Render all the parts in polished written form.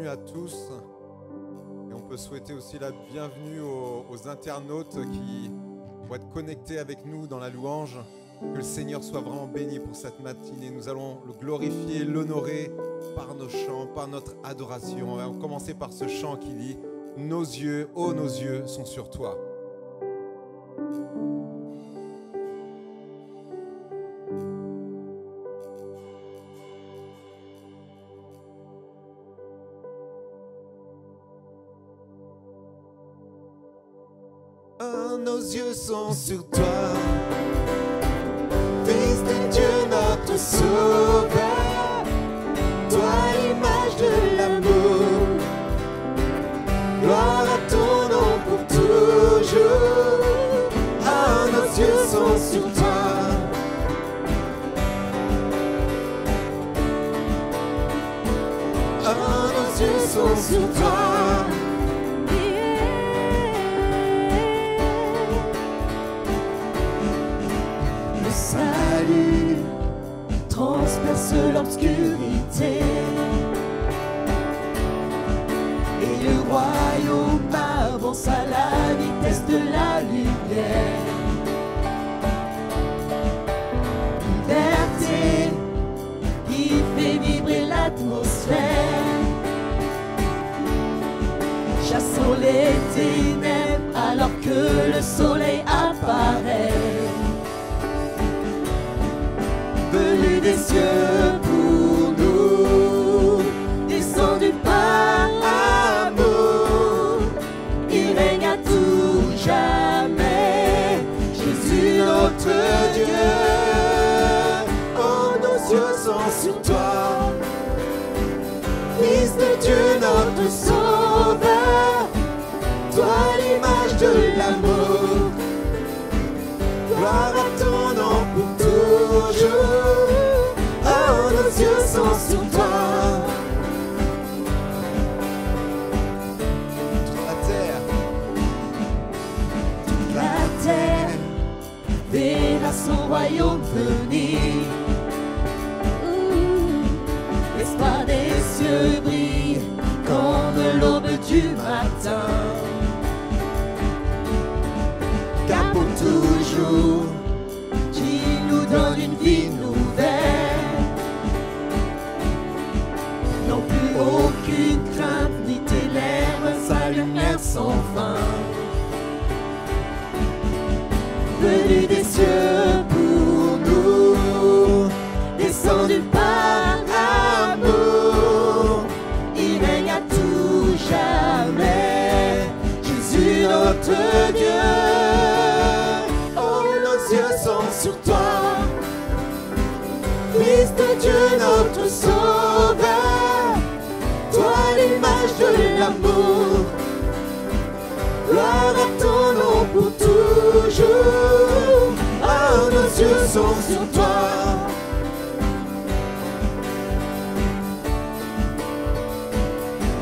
bienvenue à tous. Et on peut souhaiter aussi la bienvenue aux internautes qui vont être connectés avec nous dans la louange. Que le Seigneur soit vraiment béni pour cette matinée. Nous allons le glorifier, l'honorer par nos chants, par notre adoration. On va commencer par ce chant qui dit « Nos yeux, oh nos yeux sont sur toi ». Nos yeux sont sur toi, Fils de Dieu, notre Sauveur, toi l'image de l'amour, gloire à ton nom pour toujours. Ah, nos yeux sont sur toi. Ah, nos yeux sont sur toi. Transperce l'obscurité et le royaume avance à la vitesse de la lumière. Liberté qui fait vibrer l'atmosphère, chassons les ténèbres alors que le soleil apparaît. Venu des cieux pour nous, descendu par amour, il règne à tout jamais, Jésus notre Dieu. Oh, nos yeux sont sur toi, Fils de Dieu notre Sauveur, toi l'image de l'amour, gloire à ton nom pour toujours. Oh, nos yeux sont sur toi. Toute la terre verra son royaume venir. L'espoir des cieux brille comme l'aube du matin. Car pour toujours, qui nous donne une vie nouvelle, non plus aucune crainte ni ténèbres, sa lumière sans fin. Venu des cieux pour nous, descendu par amour, il règne à tout jamais, Jésus notre Dieu. Sur toi, Fils de Dieu notre Sauveur, toi l'image de l'amour, gloire à ton nom pour toujours. Oh, nos yeux sont sur toi.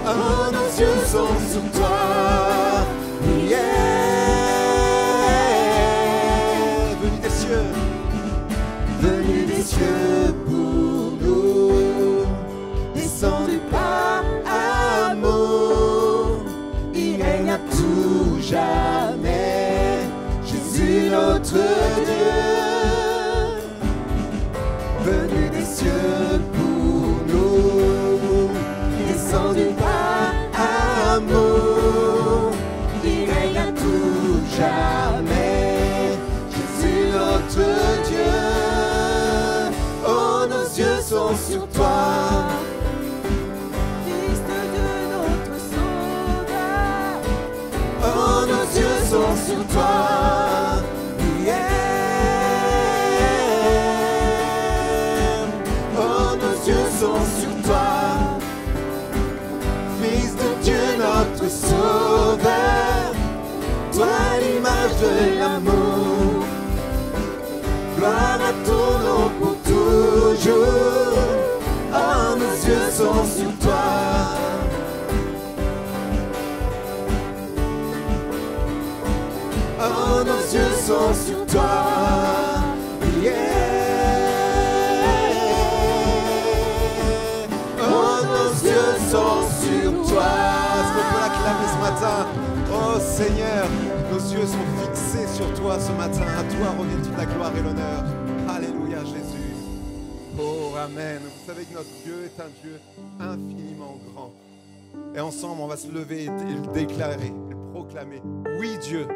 Oh, nos yeux sont sur toi. Venu des cieux pour nous, descendu par amour, il règne à tout jamais, Jésus notre Dieu. Venu des cieux pour nous, descendu par amour, il règne à tout jamais, Jésus notre Dieu. Sont sur toi, Fils de Dieu notre Sauveur. Oh, nos yeux sont sur toi. Yeah. Oh, nos yeux sont sur toi, Fils de Dieu notre Sauveur, toi l'image de l'amour, gloire à ton nom pour toujours. Oh, nos yeux sont sur toi. Oh, nos yeux sont sur toi. Yeah. Oh, nos yeux sont sur matin. Oh Seigneur, nos yeux sont fixés sur toi ce matin. À toi revient toute la gloire et l'honneur. Alléluia Jésus. Oh Amen. Vous savez que notre Dieu est un Dieu infiniment grand. Et ensemble, on va se lever et le déclarer, et le proclamer. Oui Dieu,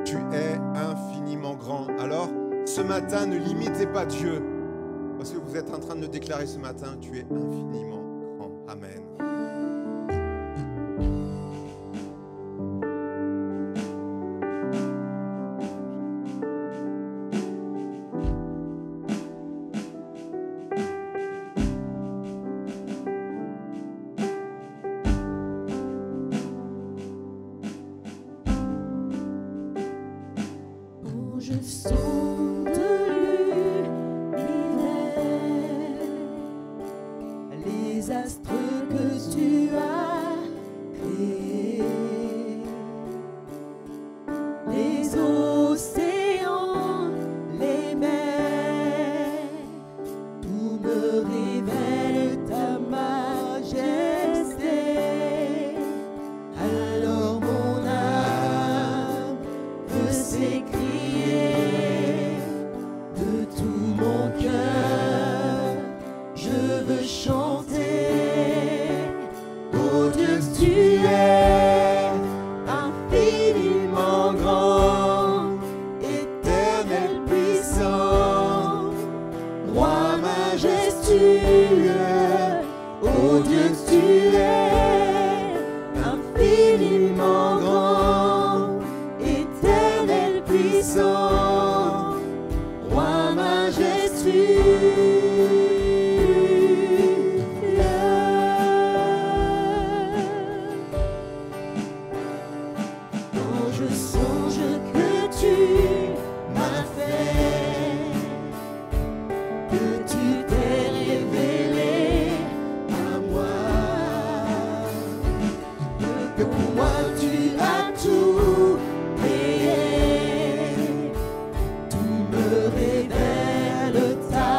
tu es infiniment grand. Alors, ce matin, ne limitez pas Dieu. Parce que vous êtes en train de le déclarer ce matin, tu es infiniment grand. Amen. Je sonde l'univers, les astres que tu as créés, les océans, les mers, tout me révèle ta majesté. Alors mon âme peut s'écrire de tout mon cœur, je veux chanter. Oh Dieu, tu es infiniment grand, éternel puissant, roi majestueux. Oh Dieu, tu es infiniment grand, éternel puissant, roi majestueux. Quand je songe que tu m'as fait, que tu t'es révélé à moi, que pour moi tu as tout créé, tout me révèle ta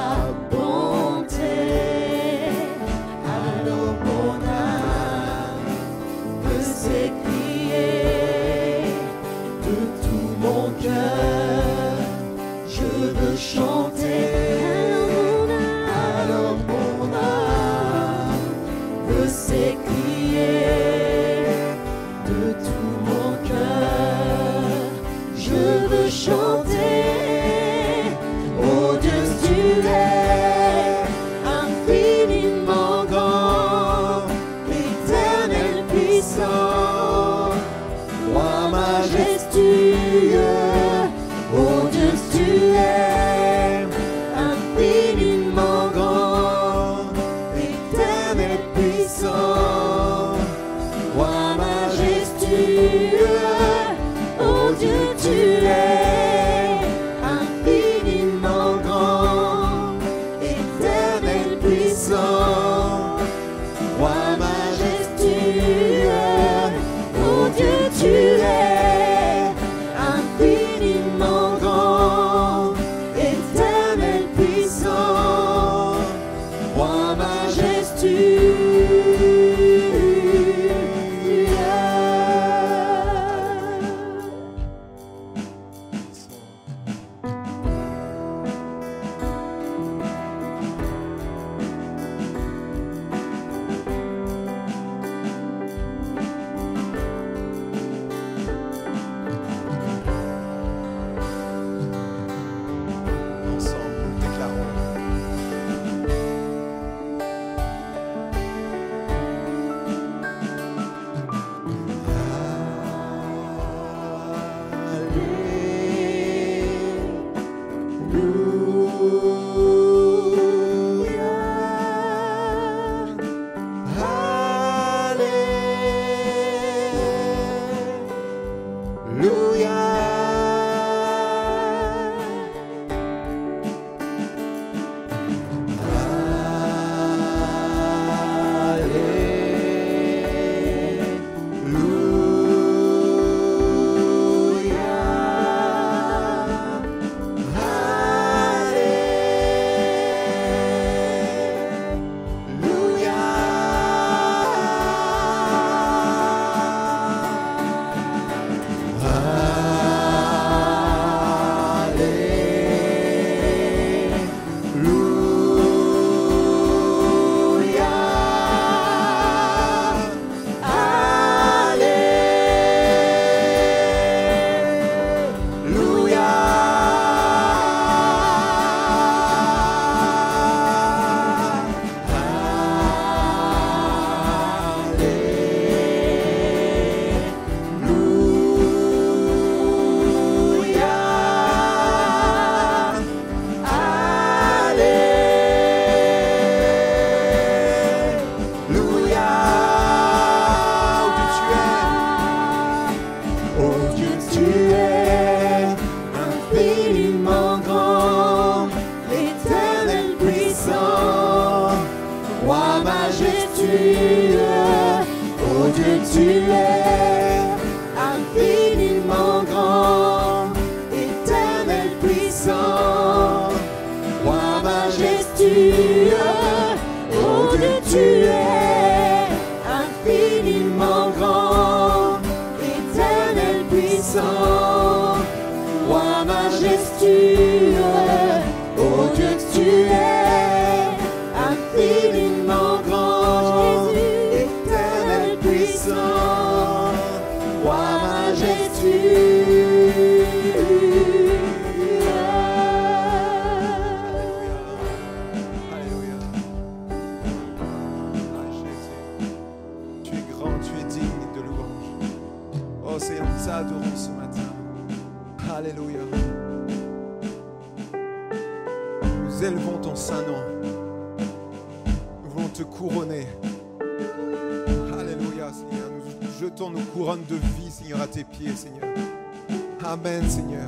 Oh Dieu, tu es infiniment grand, éternel puissant, roi majestueux. Oh Dieu, tu es infiniment grand, éternel puissant, roi majestueux. Oh Dieu, tu es infiniment grand, éternel puissant, roi majestueux. Alléluia. Ah, Jésus. Tu es grand, tu es digne de louange. Oh Seigneur, nous t'adorons ce matin. Alléluia. Nous élevons ton saint nom. Nous voulons te couronner. Alléluia, Seigneur. Nous jetons nos couronnes de vie, Seigneur, à tes pieds, Seigneur. Amen, Seigneur.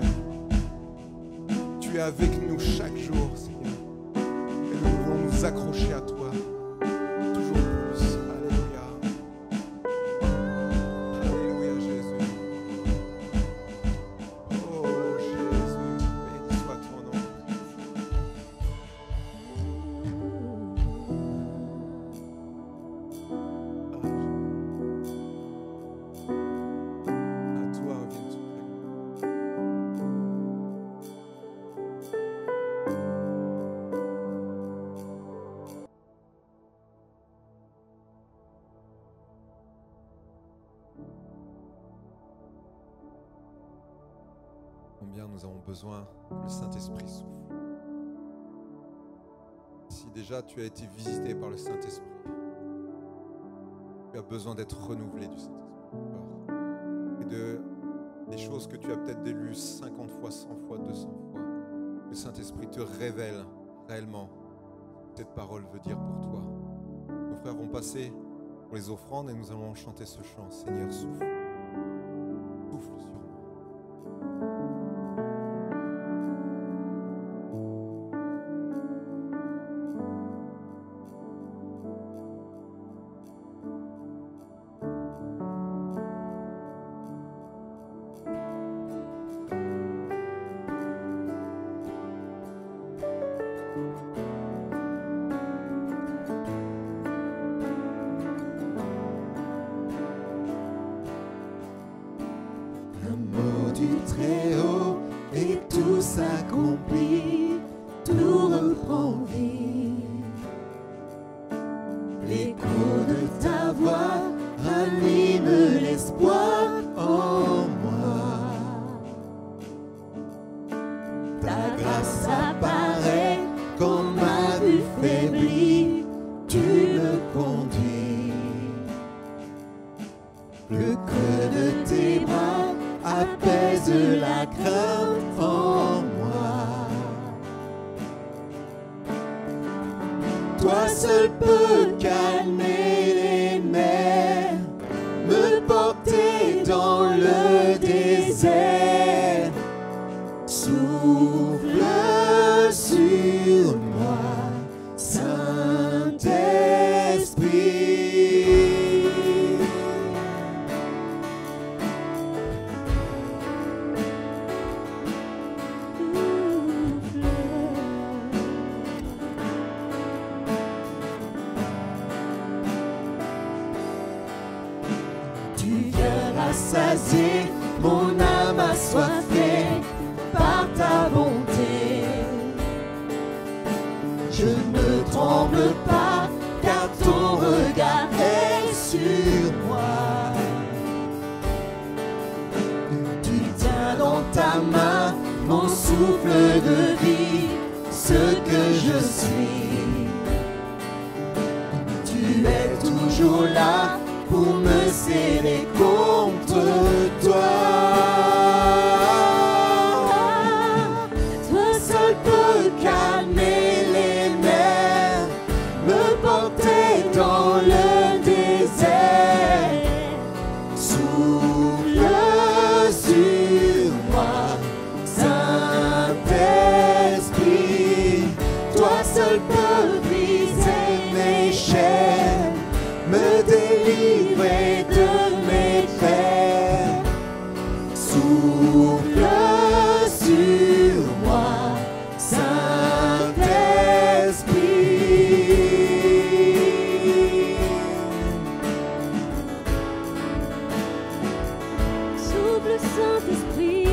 Tu es avec nous chaque jour, Seigneur. Et nous voulons nous accrocher à toi. Toujours plus. Alléluia. Alléluia, Jésus. Oh, Jésus. Béni soit ton nom. À toi revient toute la gloire. Combien nous avons besoin que le Saint-Esprit souffle. Si déjà tu as été visité par le Saint-Esprit, tu as besoin d'être renouvelé du Saint-Esprit encore. Et des choses que tu as peut-être lues 50 fois, 100 fois, 200 fois, le Saint-Esprit te révèle réellement ce que cette parole veut dire pour toi. Nos frères vont passer pour les offrandes et nous allons chanter ce chant. Seigneur, souffle. Souffle sur moi. L'amour du Très-Haut et tout s'accomplit, tout reprend vie. L'écho de ta voix ranime l'espoir en moi. Ta grâce apparaît quand ma vue faiblit, tu me conduis. Le creux de tes bras apaise la crainte en moi. Toi seul peux calmer les mers, me porter dans le désert. Souffle sur moi, Saint-Esprit. Tu viens rassasier mon âme assoiffée par ta bonté. Je ne tremble pas car ton regard est sur moi. Tu tiens dans ta main mon souffle de vie, ce que je suis. Tu es toujours là pour me serrer contre toi. Toi seul peux calmer les mers, me porter dans le désert. Souffle sur moi, Saint-Esprit. Toi seul peux briser mes chaînes, me délivrer de mes peines. Souffle sur moi, Saint-Esprit. Souffle Saint-Esprit.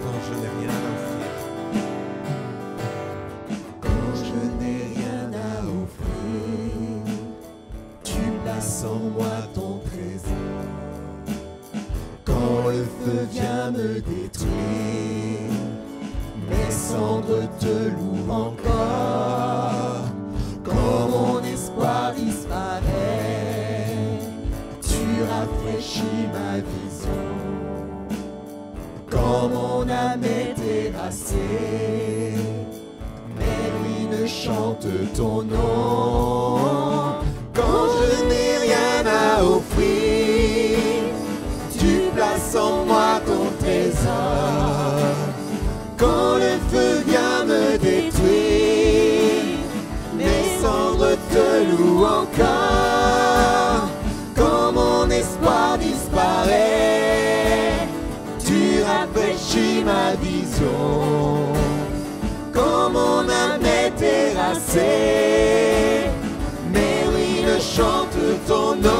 Quand je n'ai rien à offrir, Quand je n'ai rien à offrir, tu places en moi ton trésor. Quand le feu vient me détruire, mes cendres te louent encore. Quand mon espoir disparaît, tu rafraîchis ma vision. Quand mon âme est terrassée, mes ruines chantent ton nom. Quand je n'ai rien à offrir, tu places en moi ton trésor. Quand le feu vient me détruire, mes cendres te louent encore. Quand mon espoir disparaît, tu rafraîchis ma vision. Quand mon âme est terrassée, mes ruines chantent ton nom.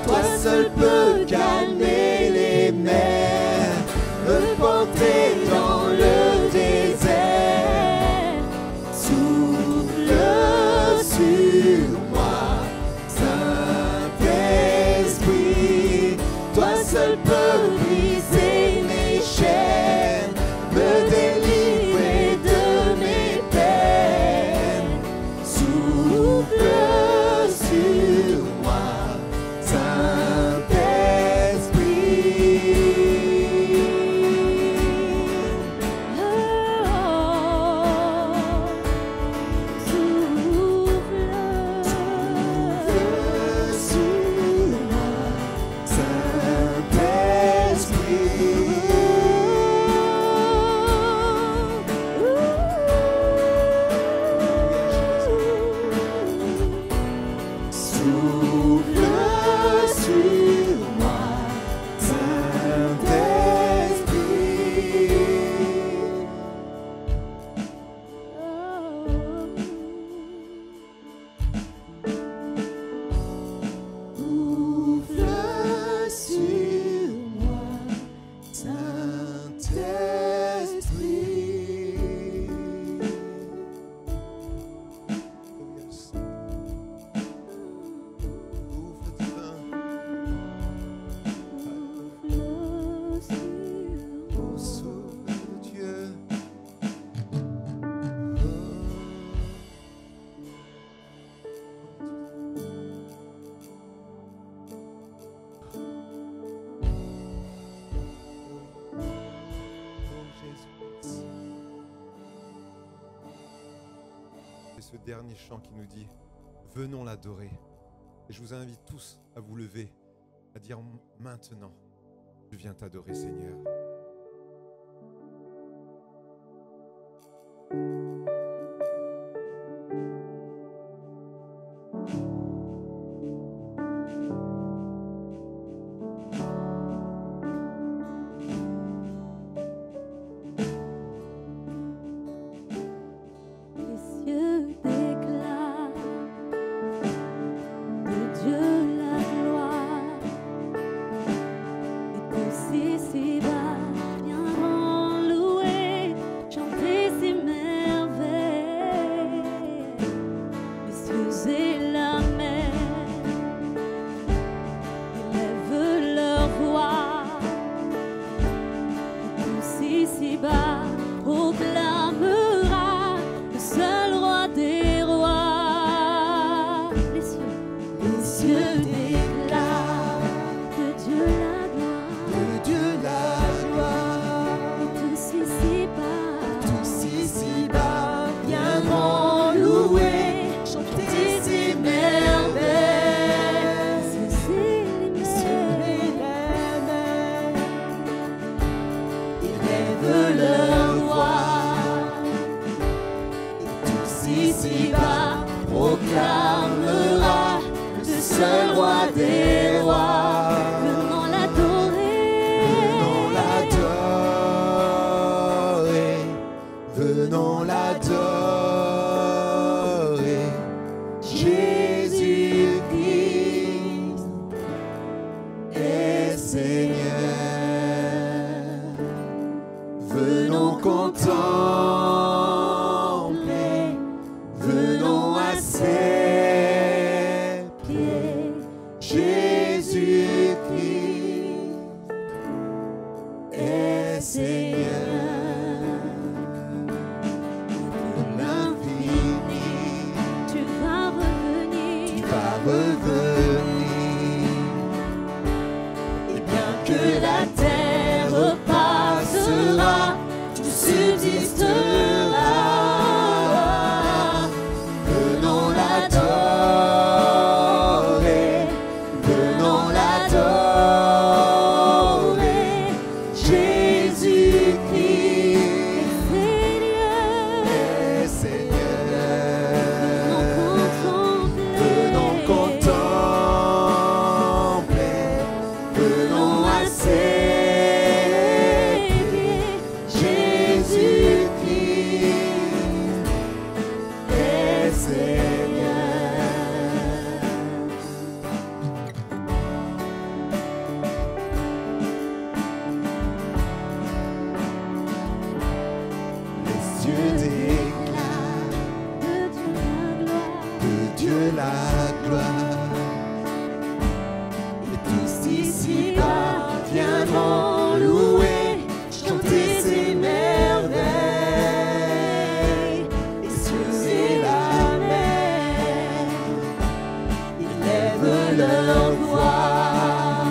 Toi seul peux calmer les mers, me porter dans le désert. Souffle sur moi, Saint-Esprit. Toi seul peux briser mes chaînes, me délivrer de mes peines. Souffle sur moi, ce dernier chant qui nous dit « Venons l'adorer ». Et je vous invite tous à vous lever, à dire maintenant, je viens t'adorer Seigneur. leur voix. seul roi des rois. Venons l'adorer. Venons l'adorer. Venons l'adorer. Jésus-Christ est Seigneur. Venons contempler. Venons à ses pieds. Jésus-Christ est Seigneur. De l'infini, Tu vas revenir. tu vas revenir. Et bien que la terre passera, tu subsisteras. Venons l'adorer. Venons l'adorer. Jésus-Christ Seigneur, est Seigneur. venons Venons contempler. contempler. Venons à ses pieds. Jésus-Christ est Seigneur. Les cieux déclarent De Dieu la gloire. de Dieu la gloire. Et tous ici-bas viendront louer, chanter ses merveilles. Les cieux et la mer, ils lèvent leur voix.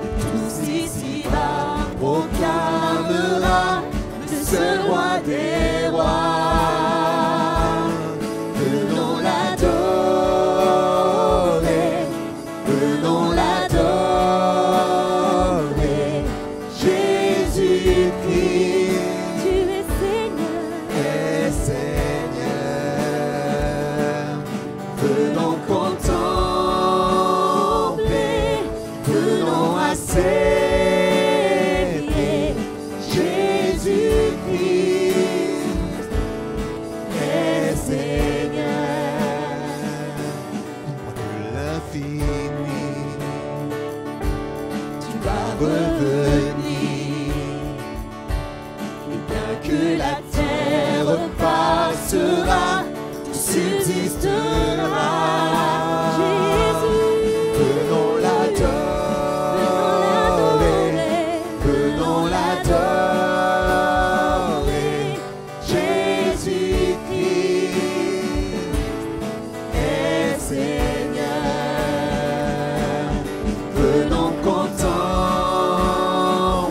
Et tous ici-bas proclamera le seul roi des rois. Venons l'adorer. Venons l'adorer. Jésus-Christ Tu es Seigneur. est Seigneur. Venons contempler. Venons à ses pieds. Jésus-Christ est Seigneur. De l'infini, tu vas revenir. Et bien que la terre passera, tu subsisteras. Jésus, Venons l'adorer. Venons l'adorer. Jésus-Christ est Seigneur. Venons contempler.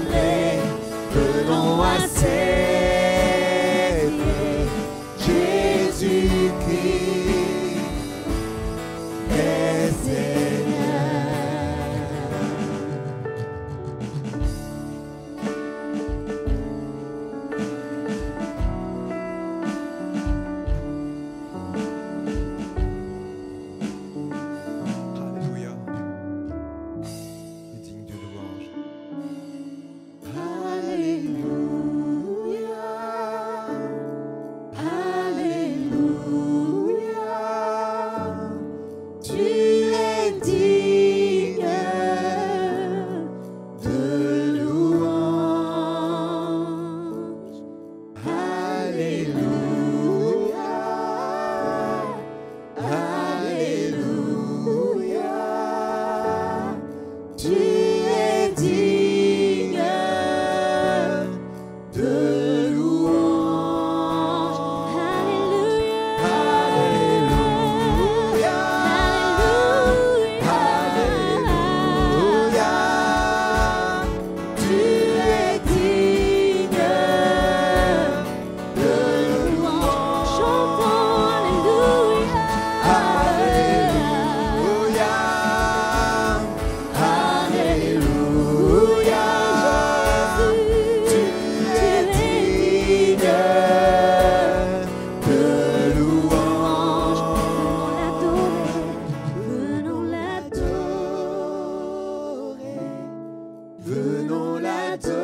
voulons l'adorer.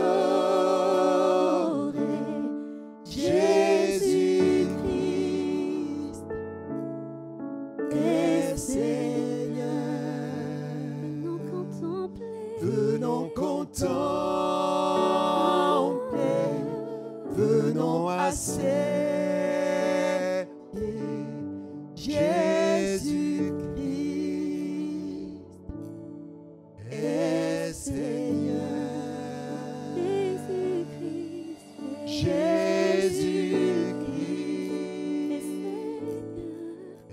Jésus-Christ est Seigneur. Venons contempler, Venons accepter Jésus-Christ est Seigneur. Jésus-Christ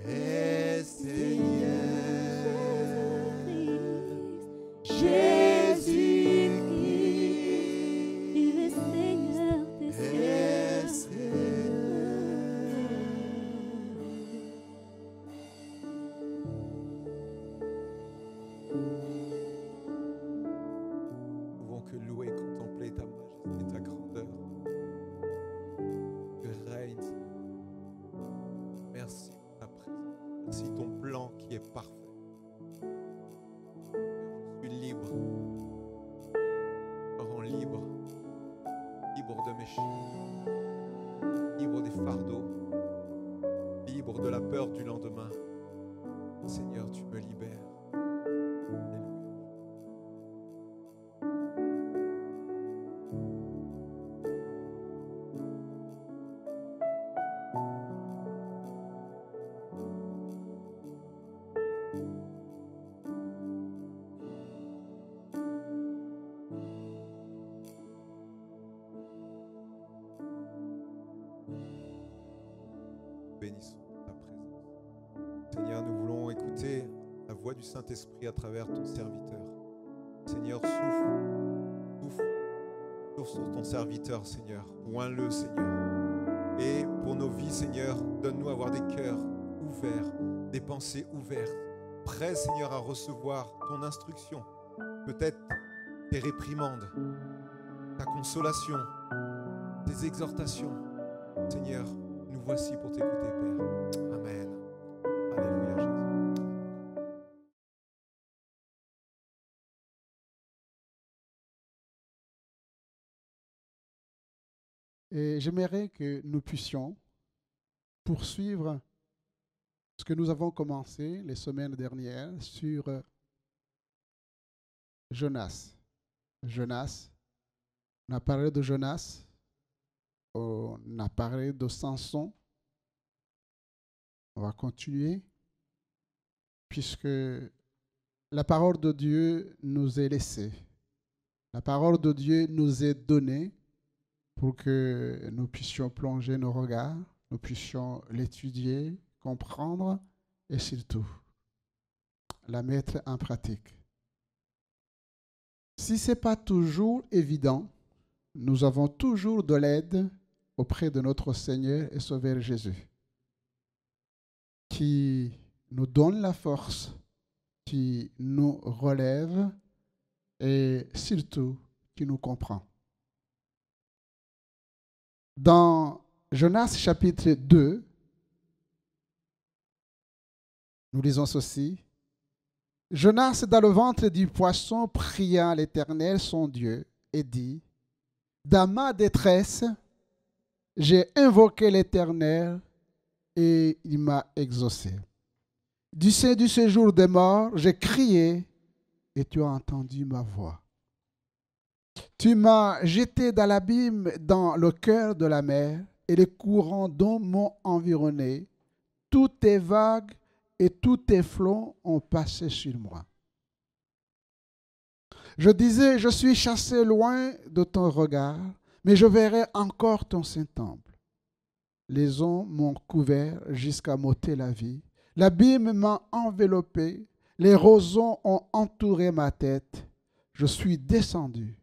est Seigneur. Jésus-Christ est Nous pouvons que louer et contempler ta majesté, ta grandeur. Tu règnes. Merci pour ta présence. Merci ton plan qui est parfait. Je suis libre. Je me rends libre. Libre de mes chaînes. Libre des fardeaux. Libre de la peur du lendemain. Seigneur, tu me libères. Alléluia. Bénissons ta présence. Seigneur, nous voulons écouter la voix du Saint-Esprit à travers ton serviteur. Seigneur, souffle sur ton serviteur, Seigneur. Oins-le, Seigneur. Et pour nos vies, Seigneur, donne-nous avoir des cœurs ouverts, des pensées ouvertes, prêts, Seigneur, à recevoir ton instruction, peut-être tes réprimandes, ta consolation, tes exhortations. Seigneur, nous voici pour t'écouter, Père. Amen. Alléluia, Jésus. Et j'aimerais que nous puissions poursuivre ce que nous avons commencé les semaines dernières sur Jonas. Jonas, on a parlé de Jonas, on a parlé de Samson. On va continuer puisque la parole de Dieu nous est laissée. La parole de Dieu nous est donnée pour que nous puissions plonger nos regards, nous puissions l'étudier, comprendre et surtout la mettre en pratique. Si ce n'est pas toujours évident, nous avons toujours de l'aide auprès de notre Seigneur et Sauveur Jésus, qui nous donne la force, qui nous relève et surtout qui nous comprend. Dans Jonas chapitre 2, nous lisons ceci. Jonas, dans le ventre du poisson, pria l'Éternel son Dieu et dit, dans ma détresse, j'ai invoqué l'Éternel et il m'a exaucé. Du sein du séjour des morts, j'ai crié et tu as entendu ma voix. Tu m'as jeté dans l'abîme, dans le cœur de la mer, et les courants d'eau m'ont environné. Toutes tes vagues et tous tes flots ont passé sur moi. Je disais, je suis chassé loin de ton regard, mais je verrai encore ton Saint-Temple. Les eaux m'ont couvert jusqu'à m'ôter la vie. L'abîme m'a enveloppé. Les roseaux ont entouré ma tête. Je suis descendu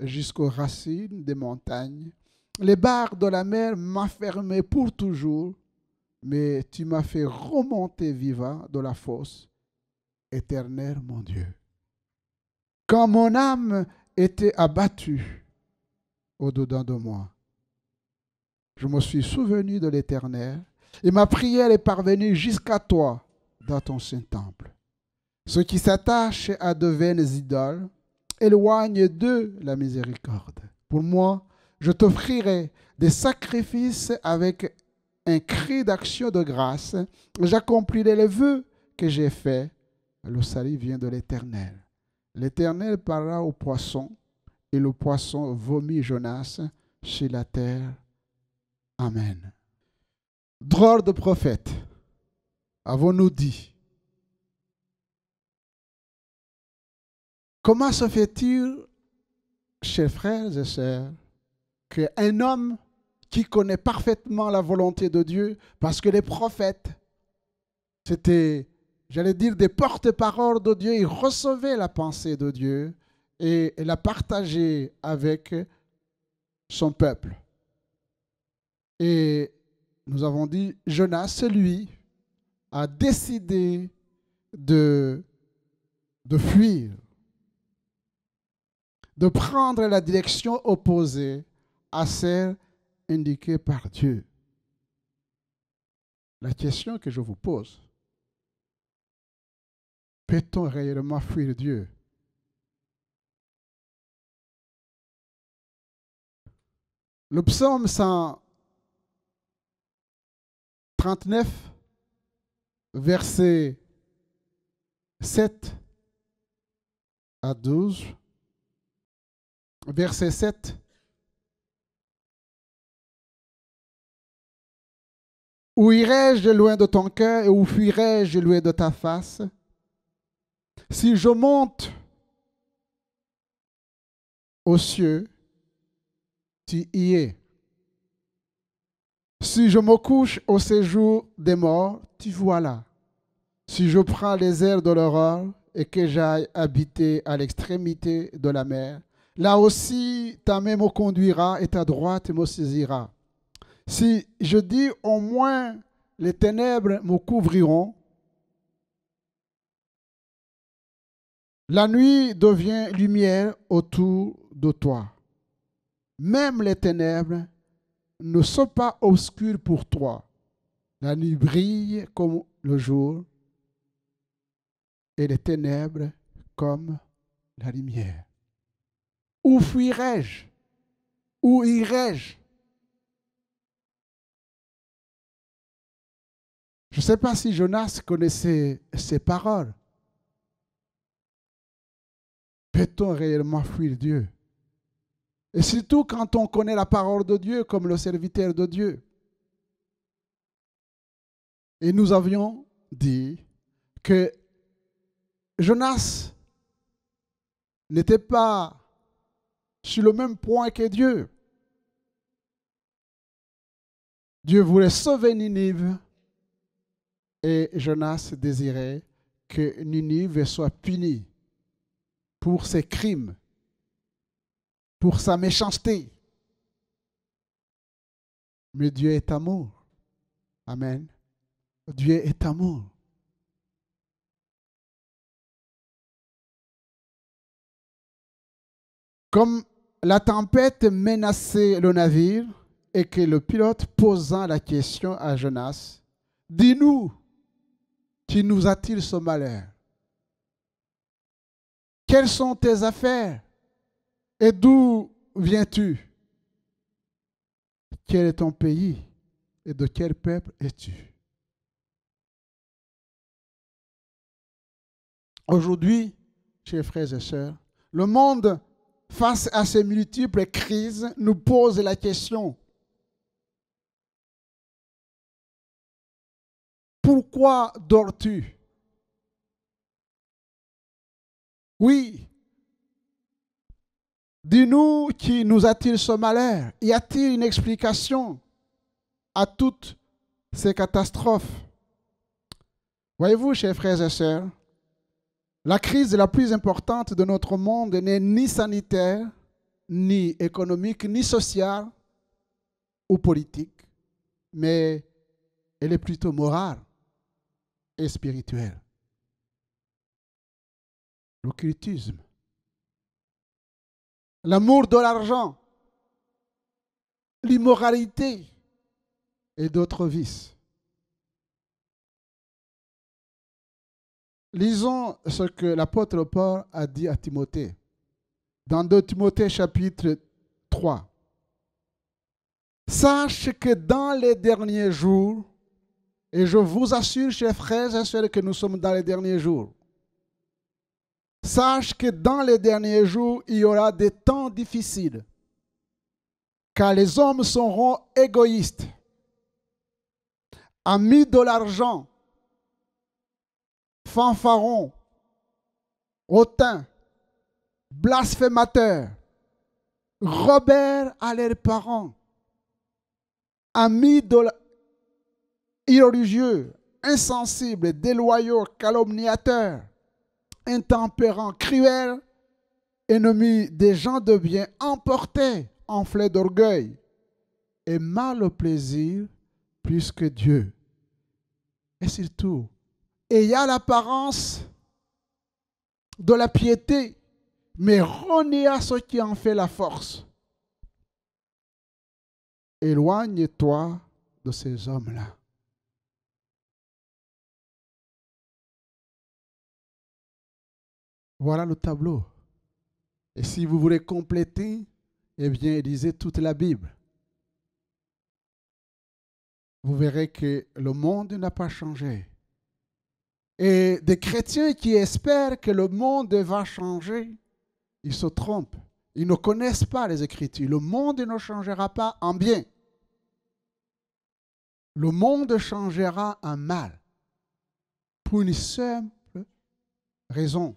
jusqu'aux racines des montagnes. Les barres de la mer m'enfermaient pour toujours, mais tu m'as fait remonter vivant de la fosse. Éternel mon Dieu. Quand mon âme était abattue au-dedans de moi, je me suis souvenu de l'Éternel et ma prière est parvenue jusqu'à toi dans ton Saint-Temple. Ceux qui s'attachent à de vaines idoles éloigne d'eux la miséricorde. Pour moi, je t'offrirai des sacrifices avec un cri d'action de grâce. J'accomplirai les vœux que j'ai faits. Le salut vient de l'Éternel. L'Éternel parla au poisson, et le poisson vomit Jonas sur la terre. Amen. Drôle de prophète, avons-nous dit. Comment se fait-il, chers frères et sœurs, qu'un homme qui connaît parfaitement la volonté de Dieu, parce que les prophètes, c'était, j'allais dire, des porte-paroles de Dieu, ils recevaient la pensée de Dieu et la partageaient avec son peuple. Et nous avons dit, Jonas, lui, a décidé de fuir, de prendre la direction opposée à celle indiquée par Dieu. La question que je vous pose, peut-on réellement fuir Dieu? Le psaume 139, versets 7 à 12, verset 7. Où irai-je loin de ton cœur et où fuirai-je loin de ta face? Si je monte aux cieux, tu y es. Si je me couche au séjour des morts, tu vois là. Si je prends les airs de l'aurore et que j'aille habiter à l'extrémité de la mer, là aussi ta main me conduira et ta droite me saisira. Si je dis au moins les ténèbres me couvriront, la nuit devient lumière autour de toi. Même les ténèbres ne sont pas obscures pour toi. La nuit brille comme le jour et les ténèbres comme la lumière. Où fuirai-je? Où irai-je? Je ne sais pas si Jonas connaissait ces paroles. Peut-on réellement fuir Dieu? Et surtout quand on connaît la parole de Dieu comme le serviteur de Dieu. Et nous avions dit que Jonas n'était pas sur le même point que Dieu. Dieu voulait sauver Ninive et Jonas désirait que Ninive soit punie pour ses crimes, pour sa méchanceté. Mais Dieu est amour. Amen. Dieu est amour. Comme la tempête menaçait le navire et que le pilote posant la question à Jonas, « Dis-nous, qui nous attire ce malheur? Quelles sont tes affaires et d'où viens-tu? Quel est ton pays et de quel peuple es-tu? » Aujourd'hui, chers frères et sœurs, le monde, face à ces multiples crises, nous pose la question: pourquoi dors-tu? Oui. Dis-nous qui nous attire ce malheur. Y a-t-il une explication à toutes ces catastrophes? Voyez-vous, chers frères et sœurs, la crise la plus importante de notre monde n'est ni sanitaire, ni économique, ni sociale ou politique, mais elle est plutôt morale et spirituelle. L'occultisme, l'amour de l'argent, l'immoralité et d'autres vices. Lisons ce que l'apôtre Paul a dit à Timothée. dans 2 Timothée chapitre 3. Sache que dans les derniers jours, et je vous assure, chers frères et sœurs, que nous sommes dans les derniers jours, sache que dans les derniers jours, il y aura des temps difficiles, car les hommes seront égoïstes, amis de l'argent, fanfarons, hautains, blasphémateurs, rebelles à leurs parents, amis irreligieux, insensibles, déloyaux, calomniateurs, intempérants, cruels, ennemis des gens de bien, emportés, enflés d'orgueil, et mal au plaisir plus que Dieu. Et surtout, ayant l'apparence de la piété, mais renie à ce qui en fait la force. Éloigne-toi de ces hommes-là. Voilà le tableau. Et si vous voulez compléter, eh bien, lisez toute la Bible. Vous verrez que le monde n'a pas changé. Et des chrétiens qui espèrent que le monde va changer, ils se trompent. Ils ne connaissent pas les Écritures. Le monde ne changera pas en bien. Le monde changera en mal. Pour une simple raison.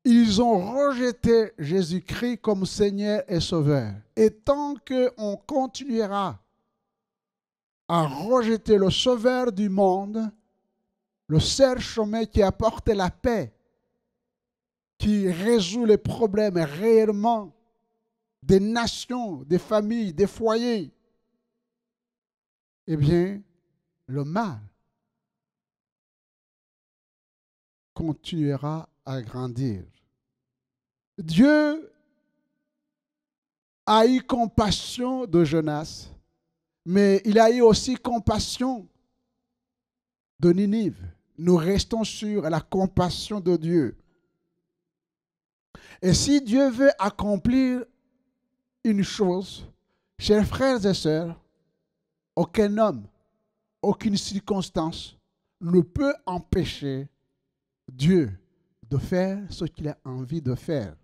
Ils ont rejeté Jésus-Christ comme Seigneur et Sauveur. Et tant qu'on continuera à rejeter le Sauveur du monde, le seul chemin qui apporte la paix, qui résout les problèmes réellement des nations, des familles, des foyers, eh bien, le mal continuera à grandir. Dieu a eu compassion de Jonas, mais il a eu aussi compassion de Ninive. Nous restons sur la compassion de Dieu. Et si Dieu veut accomplir une chose, chers frères et sœurs, aucun homme, aucune circonstance ne peut empêcher Dieu de faire ce qu'il a envie de faire.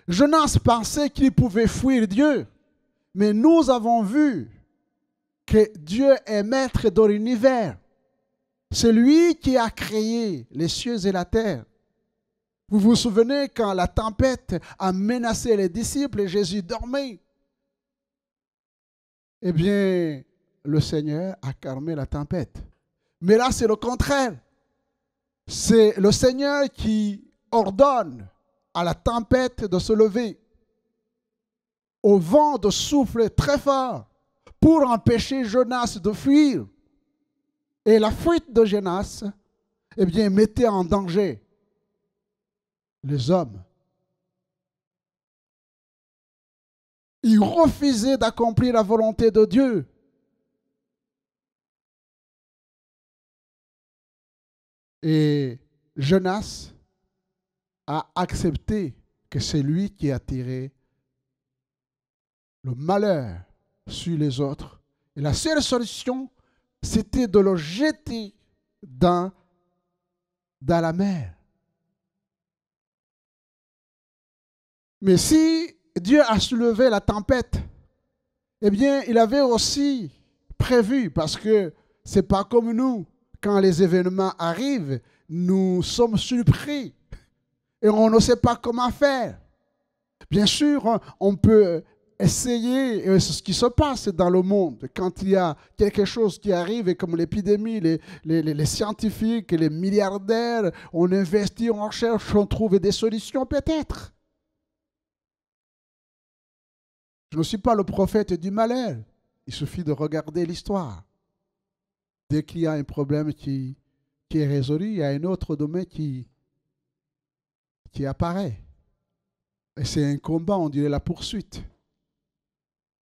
Jonas pensait qu'il pouvait fuir Dieu, mais nous avons vu que Dieu est maître de l'univers. C'est lui qui a créé les cieux et la terre. Vous vous souvenez quand la tempête a menacé les disciples et Jésus dormait? Eh bien, le Seigneur a calmé la tempête. Mais là, c'est le contraire. C'est le Seigneur qui ordonne à la tempête de se lever, au vent de souffler très fort pour empêcher Jonas de fuir. Et la fuite de Jonas, eh bien, mettait en danger les hommes. Ils refusaient d'accomplir la volonté de Dieu. Et Jonas a accepté que c'est lui qui a tiré le malheur sur les autres. Et la seule solution, c'était de le jeter dans la mer. Mais si Dieu a soulevé la tempête, eh bien, il avait aussi prévu, parce que ce n'est pas comme nous, quand les événements arrivent, nous sommes surpris et on ne sait pas comment faire. Bien sûr, on peut essayer, c'est ce qui se passe dans le monde. Quand il y a quelque chose qui arrive, comme l'épidémie, les scientifiques, les milliardaires, on investit, on cherche, on trouve des solutions peut-être. Je ne suis pas le prophète du malheur. Il suffit de regarder l'histoire. Dès qu'il y a un problème qui est résolu, il y a un autre domaine qui apparaît. Et c'est un combat, on dirait la poursuite.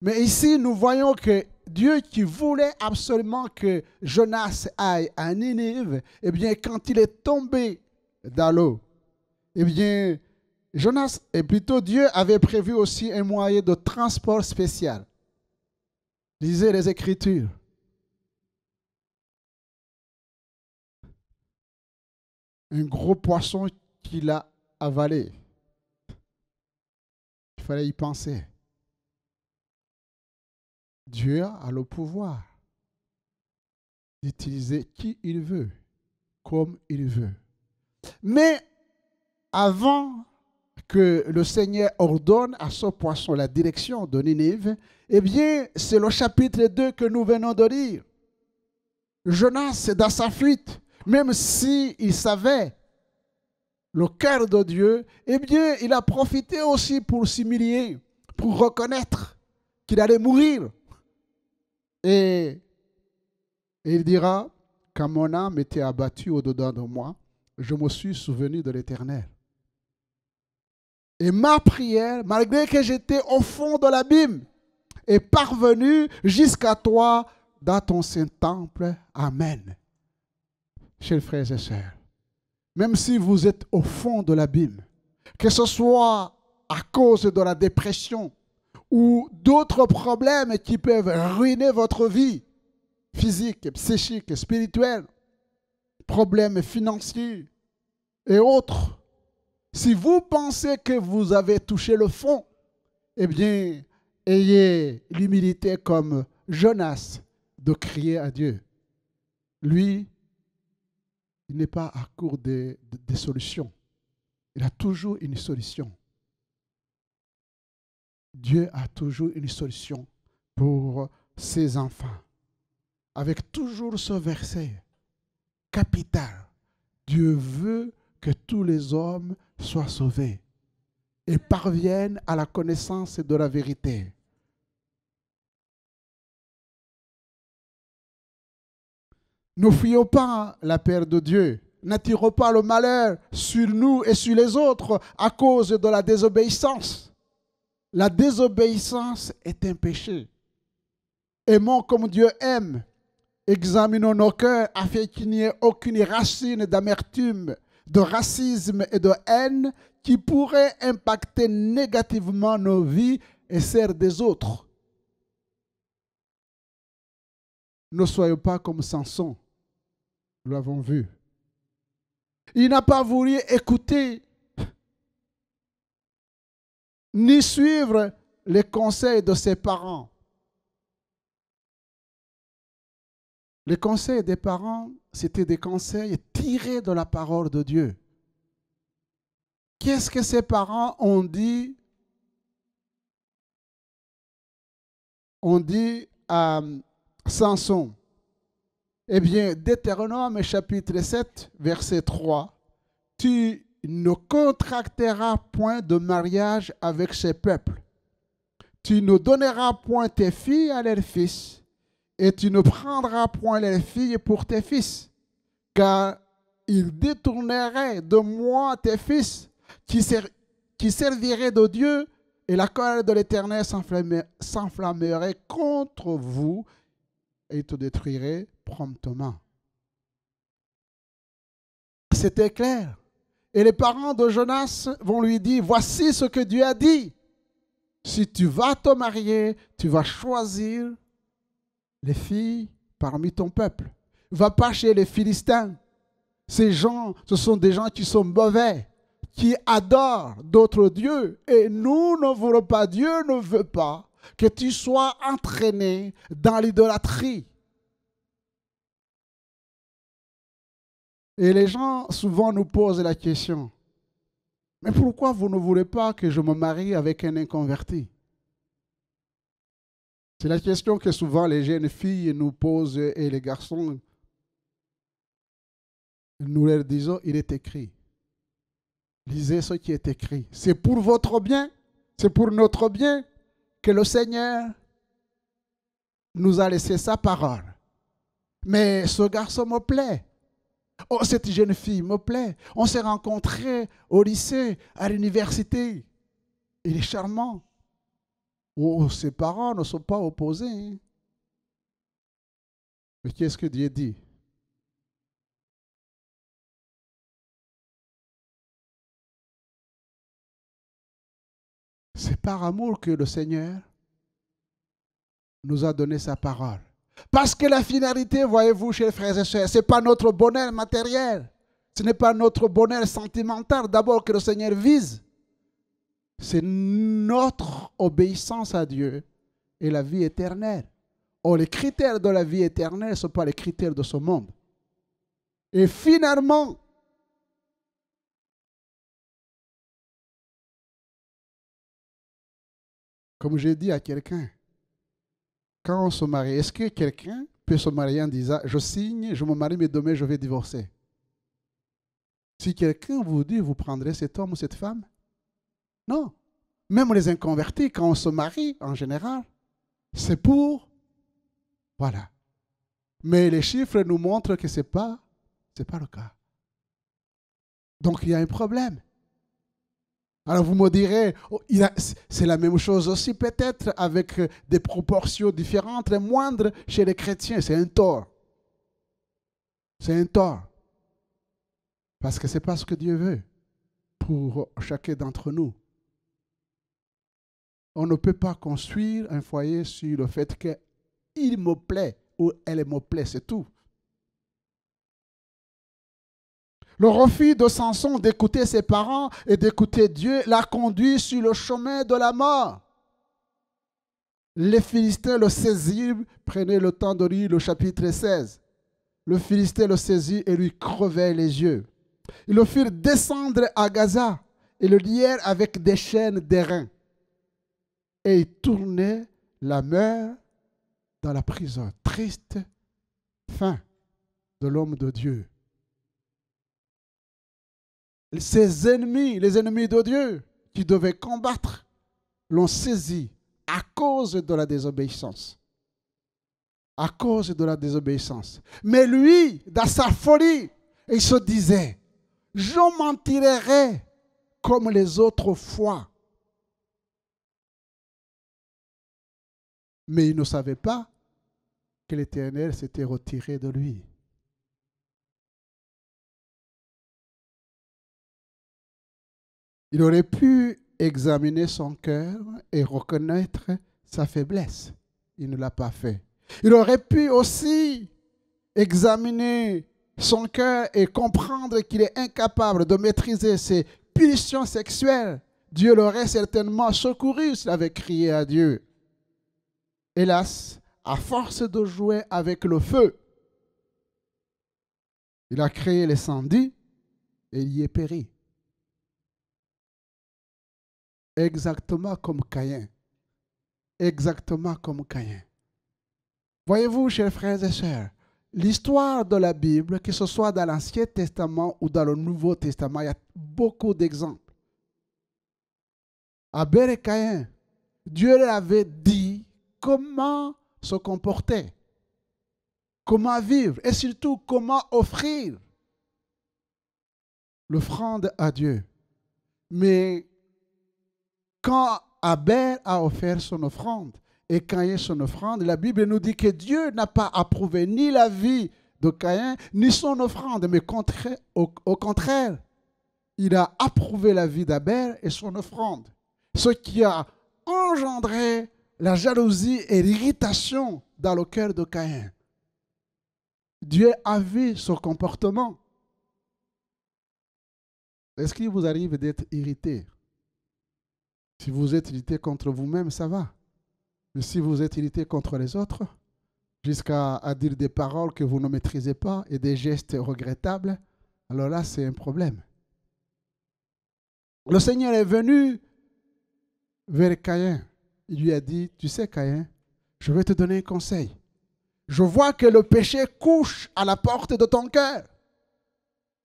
Mais ici, nous voyons que Dieu qui voulait absolument que Jonas aille à Ninive, eh bien, quand il est tombé dans l'eau. Eh bien, Jonas, et plutôt Dieu avait prévu aussi un moyen de transport spécial. Lisez les Écritures. Un gros poisson qu'il a avalé. Il fallait y penser. Dieu a le pouvoir d'utiliser qui il veut, comme il veut. Mais avant que le Seigneur ordonne à ce poisson la direction de Ninive, eh bien, c'est le chapitre 2 que nous venons de lire. Jonas, dans sa fuite, même s'il savait le cœur de Dieu, eh bien, il a profité aussi pour s'humilier, pour reconnaître qu'il allait mourir. Et il dira, quand mon âme était abattue au-dedans de moi, je me suis souvenu de l'Éternel. Et ma prière, malgré que j'étais au fond de l'abîme, est parvenue jusqu'à toi dans ton Saint-Temple. Amen. Chers frères et sœurs, même si vous êtes au fond de l'abîme, que ce soit à cause de la dépression ou d'autres problèmes qui peuvent ruiner votre vie physique, psychique, spirituelle, problèmes financiers et autres, si vous pensez que vous avez touché le fond, eh bien, ayez l'humilité comme Jonas de crier à Dieu. Lui, il n'est pas à court de solutions. Il a toujours une solution. Dieu a toujours une solution pour ses enfants. Avec toujours ce verset capital. Dieu veut que tous les hommes soient sauvés et parviennent à la connaissance de la vérité. Ne fuyons pas la paix de Dieu. N'attirons pas le malheur sur nous et sur les autres à cause de la désobéissance. La désobéissance est un péché. Aimons comme Dieu aime. Examinons nos cœurs afin qu'il n'y ait aucune racine d'amertume, de racisme et de haine qui pourrait impacter négativement nos vies et celles des autres. Ne soyons pas comme Samson. Nous l'avons vu. Il n'a pas voulu écouter ni suivre les conseils de ses parents. Les conseils des parents, c'était des conseils tirés de la parole de Dieu. Qu'est-ce que ses parents ont dit? On dit à Samson. Eh bien, Deutéronome chapitre 7, verset 3, « Tu ne contracteras point de mariage avec ces peuples. Tu ne donneras point tes filles à leurs fils, et tu ne prendras point les filles pour tes fils, car ils détourneraient de moi tes fils, qui serviraient de Dieu, et la colère de l'Éternel s'enflammerait contre vous, et il te détruirait promptement. » C'était clair. Et les parents de Jonas vont lui dire, voici ce que Dieu a dit. Si tu vas te marier, tu vas choisir les filles parmi ton peuple. Va pas chez les Philistins. Ces gens, ce sont des gens qui sont mauvais, qui adorent d'autres dieux. Et nous ne voulons pas, Dieu ne veut pas que tu sois entraîné dans l'idolâtrie. Et les gens souvent nous posent la question, mais pourquoi vous ne voulez pas que je me marie avec un inconverti? C'est la question que souvent les jeunes filles nous posent et les garçons, nous leur disons, il est écrit. Lisez ce qui est écrit. C'est pour votre bien, c'est pour notre bien que le Seigneur nous a laissé sa parole. Mais ce garçon me plaît. Oh, cette jeune fille me plaît. On s'est rencontrés au lycée, à l'université. Il est charmant. Oh, ses parents ne sont pas opposés. Hein. Mais qu'est-ce que Dieu dit? par amour que le Seigneur nous a donné sa parole. Parce que la finalité, voyez-vous, chers frères et sœurs, ce n'est pas notre bonheur matériel. Ce n'est pas notre bonheur sentimental d'abord que le Seigneur vise. C'est notre obéissance à Dieu et la vie éternelle. Or, les critères de la vie éternelle ne sont pas les critères de ce monde. Et finalement, comme j'ai dit à quelqu'un, quand on se marie, est-ce que quelqu'un peut se marier en disant « je signe, je me marie, mais demain je vais divorcer ». Si quelqu'un vous dit « vous prendrez cet homme ou cette femme », non. Même les inconvertis, quand on se marie, en général, c'est pour... Voilà. Mais les chiffres nous montrent que ce n'est pas le cas. Donc il y a un problème. Alors vous me direz, oh, c'est la même chose aussi peut-être avec des proportions différentes, moindres chez les chrétiens. C'est un tort. C'est un tort. Parce que ce n'est pas ce que Dieu veut pour chacun d'entre nous. On ne peut pas construire un foyer sur le fait qu'il me plaît ou elle me plaît, c'est tout. Le refus de Samson d'écouter ses parents et d'écouter Dieu l'a conduit sur le chemin de la mort. Les Philistins le saisirent, prenez le temps de lire le chapitre 16. Le Philistin le saisit et lui crevait les yeux. Ils le firent descendre à Gaza et le lièrent avec des chaînes d'airain. Et il tournait la mer dans la prison. Triste fin de l'homme de Dieu. Ses ennemis, les ennemis de Dieu, qui devaient combattre, l'ont saisi à cause de la désobéissance. À cause de la désobéissance. Mais lui, dans sa folie, il se disait, je m'en tirerai comme les autres fois. Mais il ne savait pas que l'Éternel s'était retiré de lui. Il aurait pu examiner son cœur et reconnaître sa faiblesse. Il ne l'a pas fait. Il aurait pu aussi examiner son cœur et comprendre qu'il est incapable de maîtriser ses pulsions sexuelles. Dieu l'aurait certainement secouru s'il avait crié à Dieu. Hélas, à force de jouer avec le feu, il a créé l'incendie et il y est péri. Exactement comme Caïn. Exactement comme Caïn. Voyez-vous, chers frères et sœurs, l'histoire de la Bible, que ce soit dans l'Ancien Testament ou dans le Nouveau Testament, il y a beaucoup d'exemples. Abel et Caïn, Dieu leur avait dit comment se comporter, comment vivre et surtout comment offrir l'offrande à Dieu. Mais quand Abel a offert son offrande et Caïn son offrande, la Bible nous dit que Dieu n'a pas approuvé ni la vie de Caïn, ni son offrande, mais au contraire, il a approuvé la vie d'Abel et son offrande. Ce qui a engendré la jalousie et l'irritation dans le cœur de Caïn. Dieu a vu son comportement. Est-ce qu'il vous arrive d'être irrité? Si vous êtes irrité contre vous-même, ça va. Mais si vous êtes irrité contre les autres, jusqu'à dire des paroles que vous ne maîtrisez pas et des gestes regrettables, alors là, c'est un problème. Le Seigneur est venu vers Caïn. Il lui a dit, tu sais Caïn, je vais te donner un conseil. Je vois que le péché couche à la porte de ton cœur.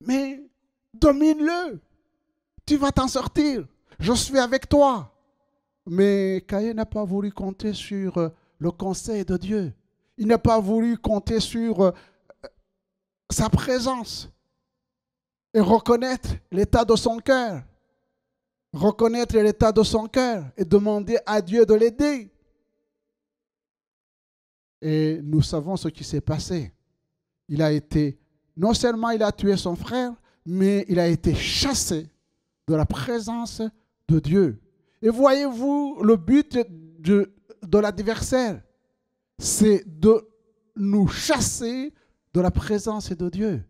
Mais domine-le. Tu vas t'en sortir. Je suis avec toi. Mais Caïn n'a pas voulu compter sur le conseil de Dieu. Il n'a pas voulu compter sur sa présence et reconnaître l'état de son cœur. Reconnaître l'état de son cœur et demander à Dieu de l'aider. Et nous savons ce qui s'est passé. Il a été, non seulement il a tué son frère, mais il a été chassé de la présence de Dieu. Et voyez-vous, le but de l'adversaire, c'est de nous chasser de la présence de Dieu.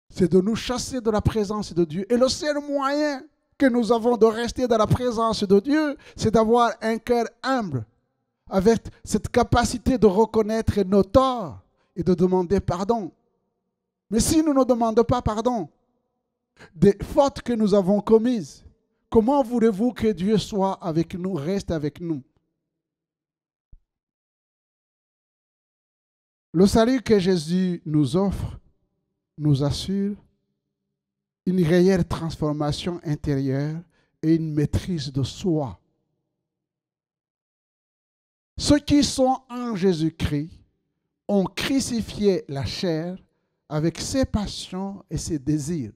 C'est de nous chasser de la présence de Dieu. Et le seul moyen que nous avons de rester dans la présence de Dieu, c'est d'avoir un cœur humble, avec cette capacité de reconnaître nos torts et de demander pardon. Mais si nous ne demandons pas pardon des fautes que nous avons commises, comment voulez-vous que Dieu soit avec nous, reste avec nous? Le salut que Jésus nous offre nous assure une réelle transformation intérieure et une maîtrise de soi. Ceux qui sont en Jésus-Christ ont crucifié la chair avec ses passions et ses désirs.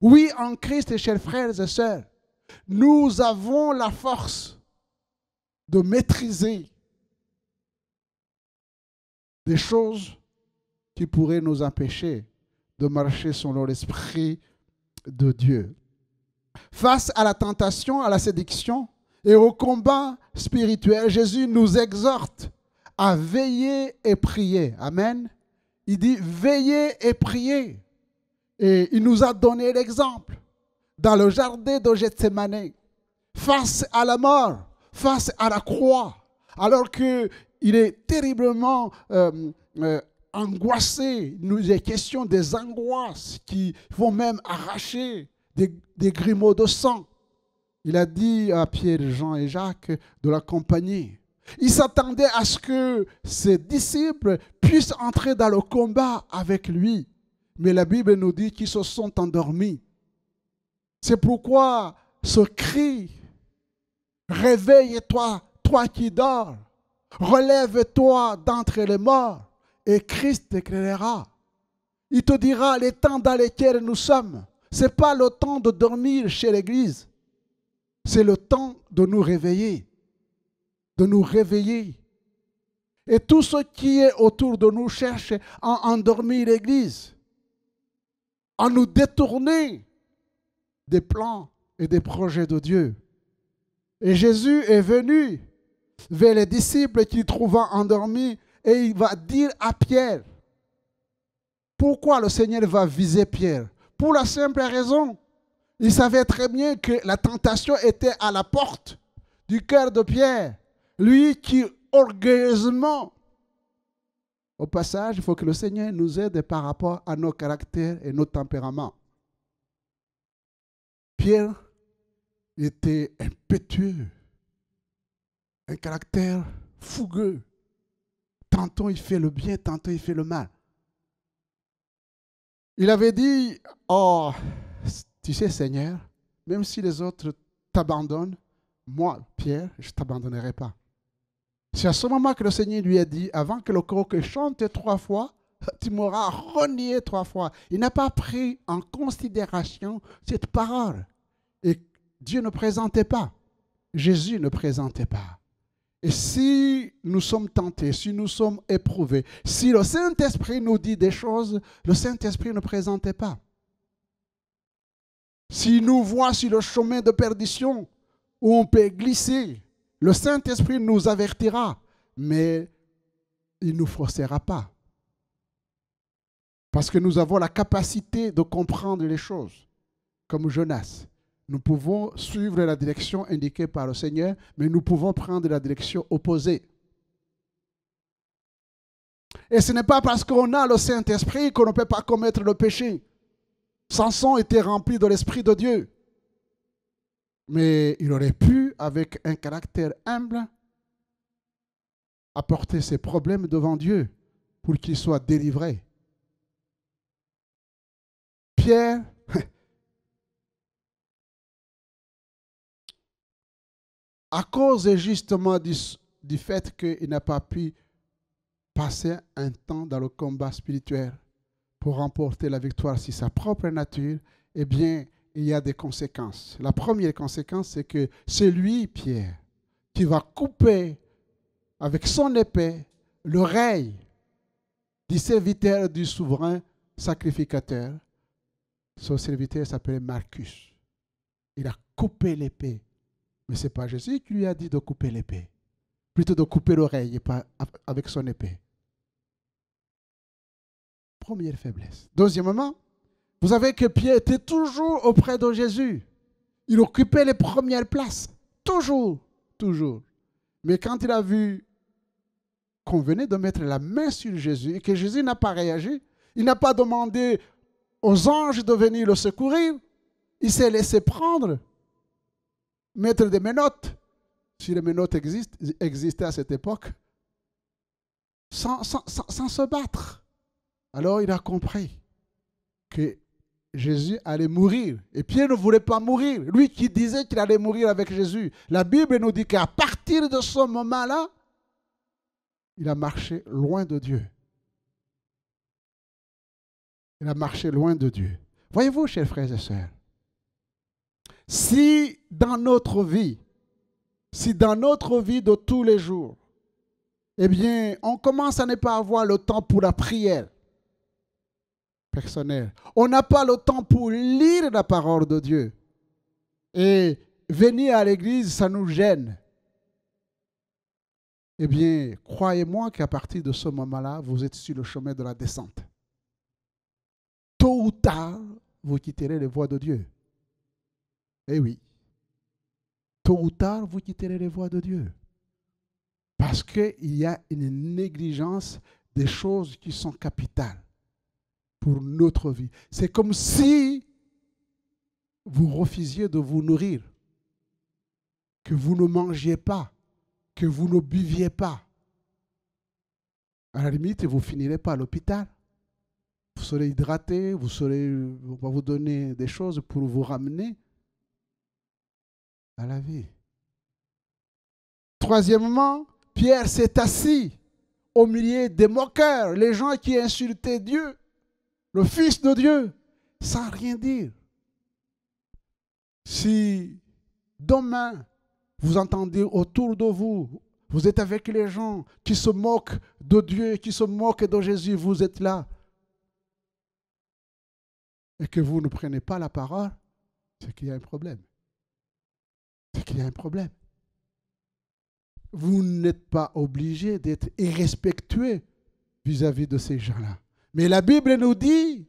Oui, en Christ, chers frères et sœurs, nous avons la force de maîtriser des choses qui pourraient nous empêcher de marcher selon l'Esprit de Dieu. Face à la tentation, à la séduction et au combat spirituel, Jésus nous exhorte à veiller et prier. Amen. Il dit veillez et priez. Et il nous a donné l'exemple dans le jardin de Gethsémane, face à la mort, face à la croix, alors qu'il est terriblement angoissé. Nous est question des angoisses qui vont même arracher des grumeaux de sang. Il a dit à Pierre, Jean et Jacques de l'accompagner. Il s'attendait à ce que ses disciples puissent entrer dans le combat avec lui. Mais la Bible nous dit qu'ils se sont endormis. C'est pourquoi ce cri, réveille-toi, toi qui dors, relève-toi d'entre les morts, et Christ t'éclairera. Il te dira les temps dans lesquels nous sommes. Ce n'est pas le temps de dormir chez l'Église. C'est le temps de nous réveiller. De nous réveiller. Et tout ce qui est autour de nous cherche à endormir l'Église, à nous détourner des plans et des projets de Dieu. Et Jésus est venu vers les disciples qu'il trouva endormis et il va dire à Pierre, pourquoi le Seigneur va viser Pierre? Pour la simple raison, il savait très bien que la tentation était à la porte du cœur de Pierre. Lui qui orgueilleusement, au passage, il faut que le Seigneur nous aide par rapport à nos caractères et nos tempéraments. Pierre était impétueux, un caractère fougueux. Tantôt il fait le bien, tantôt il fait le mal. Il avait dit, oh, tu sais Seigneur, même si les autres t'abandonnent, moi, Pierre, je ne t'abandonnerai pas. C'est à ce moment que le Seigneur lui a dit, avant que le coq chante 3 fois, tu m'auras renié 3 fois. Il n'a pas pris en considération cette parole. Et Dieu ne présentait pas. Jésus ne présentait pas. Et si nous sommes tentés, si nous sommes éprouvés, si le Saint-Esprit nous dit des choses, le Saint-Esprit ne présentait pas. S'il nous voit sur le chemin de perdition où on peut glisser, le Saint-Esprit nous avertira, mais il ne nous forcera pas. Parce que nous avons la capacité de comprendre les choses, comme Jonas. Nous pouvons suivre la direction indiquée par le Seigneur, mais nous pouvons prendre la direction opposée. Et ce n'est pas parce qu'on a le Saint-Esprit qu'on ne peut pas commettre le péché. Samson était rempli de l'Esprit de Dieu. Mais il aurait pu, avec un caractère humble, apporter ses problèmes devant Dieu pour qu'il soit délivré. Pierre, à cause justement du fait qu'il n'a pas pu passer un temps dans le combat spirituel pour remporter la victoire sur sa propre nature, eh bien, il y a des conséquences. La première conséquence, c'est que c'est lui, Pierre, qui va couper avec son épée l'oreille du serviteur du souverain sacrificateur. Son serviteur s'appelait Marcus. Il a coupé l'épée Mais ce n'est pas Jésus qui lui a dit de couper l'épée. Plutôt de couper l'oreille et pas avec son épée. Première faiblesse. Deuxièmement, vous savez que Pierre était toujours auprès de Jésus. Il occupait les premières places. Toujours, toujours. Mais quand il a vu qu'on venait de mettre la main sur Jésus et que Jésus n'a pas réagi, il n'a pas demandé aux anges de venir le secourir, il s'est laissé prendre, mettre des menottes, si les menottes existaient à cette époque, sans se battre. Alors il a compris que Jésus allait mourir. Et Pierre ne voulait pas mourir. Lui qui disait qu'il allait mourir avec Jésus. La Bible nous dit qu'à partir de ce moment-là, il a marché loin de Dieu. Il a marché loin de Dieu. Voyez-vous, chers frères et sœurs, si dans notre vie de tous les jours, eh bien, on commence à ne pas avoir le temps pour la prière personnelle, on n'a pas le temps pour lire la parole de Dieu, et venir à l'église, ça nous gêne, eh bien, croyez-moi qu'à partir de ce moment-là, vous êtes sur le chemin de la descente. Tôt ou tard, vous quitterez les voies de Dieu. Eh oui. Tôt ou tard, vous quitterez les voies de Dieu. Parce qu'il y a une négligence des choses qui sont capitales pour notre vie. C'est comme si vous refusiez de vous nourrir, que vous ne mangiez pas, que vous ne buviez pas. À la limite, vous finirez pas à l'hôpital. Vous serez hydraté, on va vous donner des choses pour vous ramener à la vie. Troisièmement, Pierre s'est assis au milieu des moqueurs, les gens qui insultaient Dieu, le Fils de Dieu, sans rien dire. Si demain, vous entendez autour de vous, vous êtes avec les gens qui se moquent de Dieu, qui se moquent de Jésus, vous êtes là, et que vous ne prenez pas la parole, c'est qu'il y a un problème. C'est qu'il y a un problème. Vous n'êtes pas obligé d'être irrespectueux vis-à-vis de ces gens-là. Mais la Bible nous dit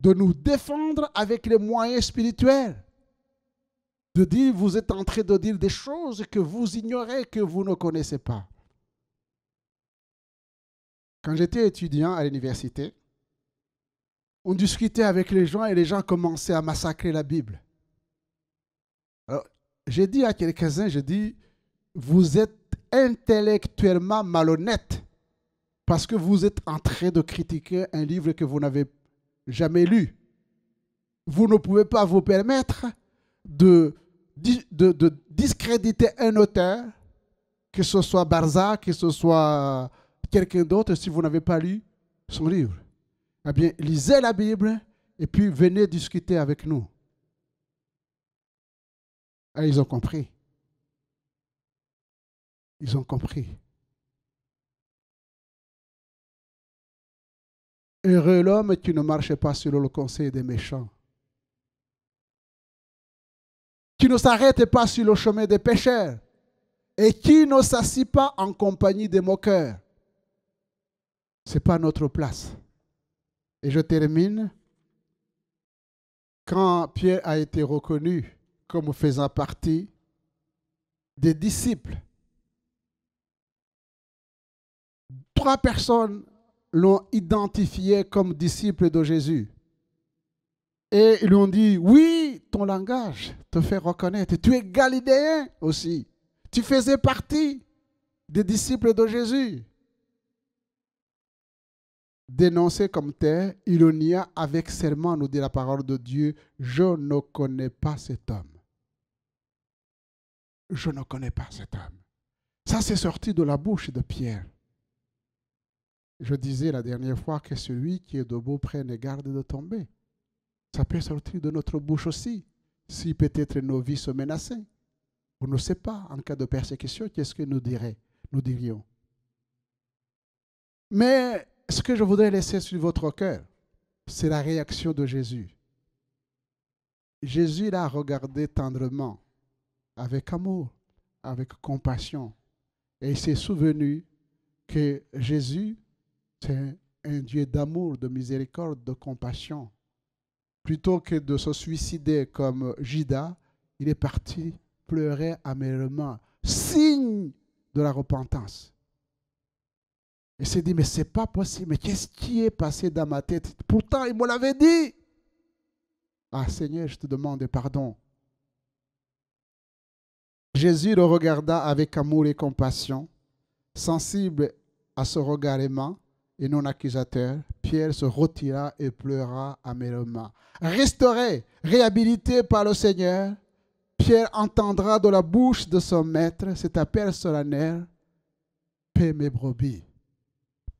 de nous défendre avec les moyens spirituels. De dire, vous êtes en train de dire des choses que vous ignorez, que vous ne connaissez pas. Quand j'étais étudiant à l'université, on discutait avec les gens et les gens commençaient à massacrer la Bible. Alors, j'ai dit à quelques-uns, vous êtes intellectuellement malhonnête parce que vous êtes en train de critiquer un livre que vous n'avez jamais lu. Vous ne pouvez pas vous permettre de discréditer un auteur, que ce soit Balzac, que ce soit quelqu'un d'autre, si vous n'avez pas lu son livre. Eh bien, lisez la Bible et puis venez discuter avec nous. Et ils ont compris. Ils ont compris. Heureux l'homme qui ne marche pas selon le conseil des méchants, qui ne s'arrête pas sur le chemin des pécheurs et qui ne s'assit pas en compagnie des moqueurs. Ce n'est pas notre place. Et je termine. Quand Pierre a été reconnu comme faisant partie des disciples, 3 personnes l'ont identifié comme disciple de Jésus. Et ils lui ont dit, oui, ton langage te fait reconnaître. Tu es galiléen aussi. Tu faisais partie des disciples de Jésus. Dénoncé comme tel, il nia avec serment, nous dit la parole de Dieu, je ne connais pas cet homme. Je ne connais pas cet homme. Ça, c'est sorti de la bouche de Pierre. Je disais la dernière fois que celui qui est debout prenne garde de tomber. Ça peut sortir de notre bouche aussi, si peut-être nos vies sont menacées. On ne sait pas, en cas de persécution, qu'est-ce que nous dirions. Mais ce que je voudrais laisser sur votre cœur, c'est la réaction de Jésus. Jésus l'a regardé tendrement avec amour, avec compassion. Et il s'est souvenu que Jésus, c'est un Dieu d'amour, de miséricorde, de compassion. Plutôt que de se suicider comme Judas, il est parti pleurer amèrement, signe de la repentance. Il s'est dit, mais ce n'est pas possible, mais qu'est-ce qui est passé dans ma tête? Pourtant, il me l'avait dit. Ah Seigneur, je te demande pardon. Jésus le regarda avec amour et compassion, sensible à ce regard aimant et non accusateur. Pierre se retira et pleura amèrement. Restauré, réhabilité par le Seigneur, Pierre entendra de la bouche de son maître cet appel solennel: paix mes brebis,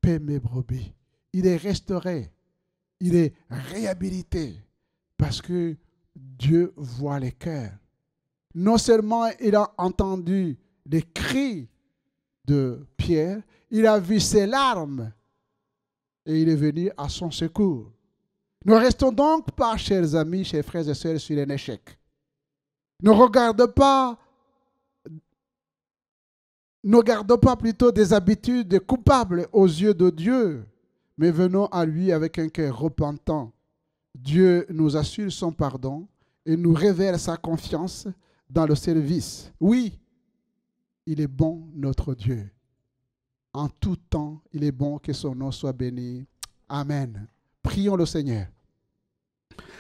paix mes brebis. Il est restauré, il est réhabilité parce que Dieu voit les cœurs. Non seulement il a entendu les cris de Pierre, il a vu ses larmes et il est venu à son secours. Ne restons donc pas, chers amis, chers frères et sœurs, sur un échec. Ne gardons pas plutôt des habitudes coupables aux yeux de Dieu, mais venons à lui avec un cœur repentant. Dieu nous assure son pardon et nous révèle sa confiance dans le service. Oui, il est bon, notre Dieu. En tout temps, il est bon que son nom soit béni. Amen. Prions le Seigneur.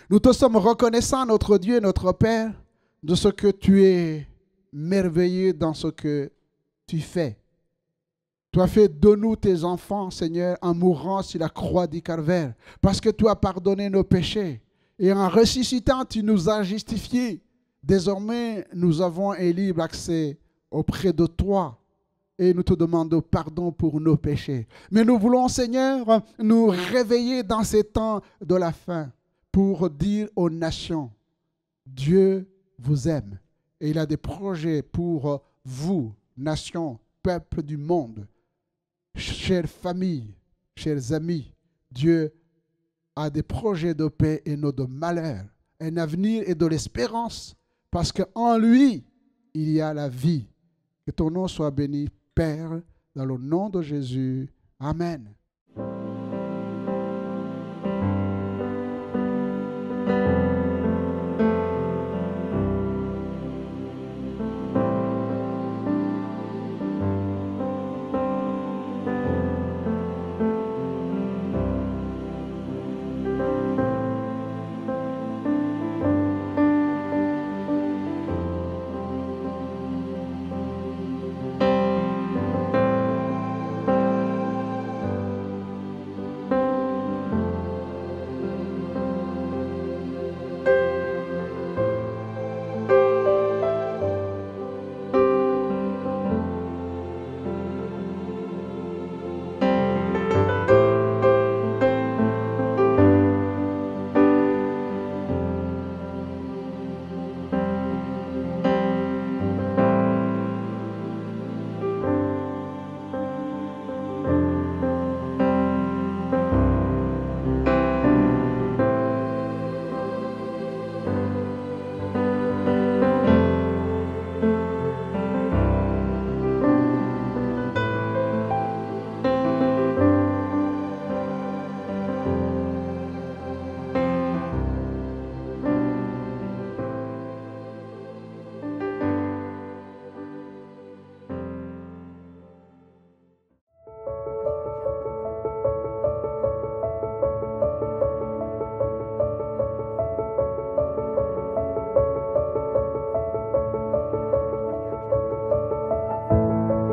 Nous te sommes reconnaissants, notre Dieu et notre Père, de ce que tu es merveilleux dans ce que tu fais. Tu as fait de nous tes enfants, Seigneur, en mourant sur la croix du Calvaire, parce que tu as pardonné nos péchés. Et en ressuscitant, tu nous as justifiés. Désormais, nous avons un libre accès auprès de toi. Et nous te demandons pardon pour nos péchés. Mais nous voulons, Seigneur, nous réveiller dans ces temps de la fin pour dire aux nations: Dieu vous aime et il a des projets pour vous, nations, peuples du monde. Chères familles, chers amis, Dieu a des projets de paix et non de malheur, un avenir et de l'espérance, parce qu'en lui, il y a la vie. Que ton nom soit béni, Père, dans le nom de Jésus. Amen.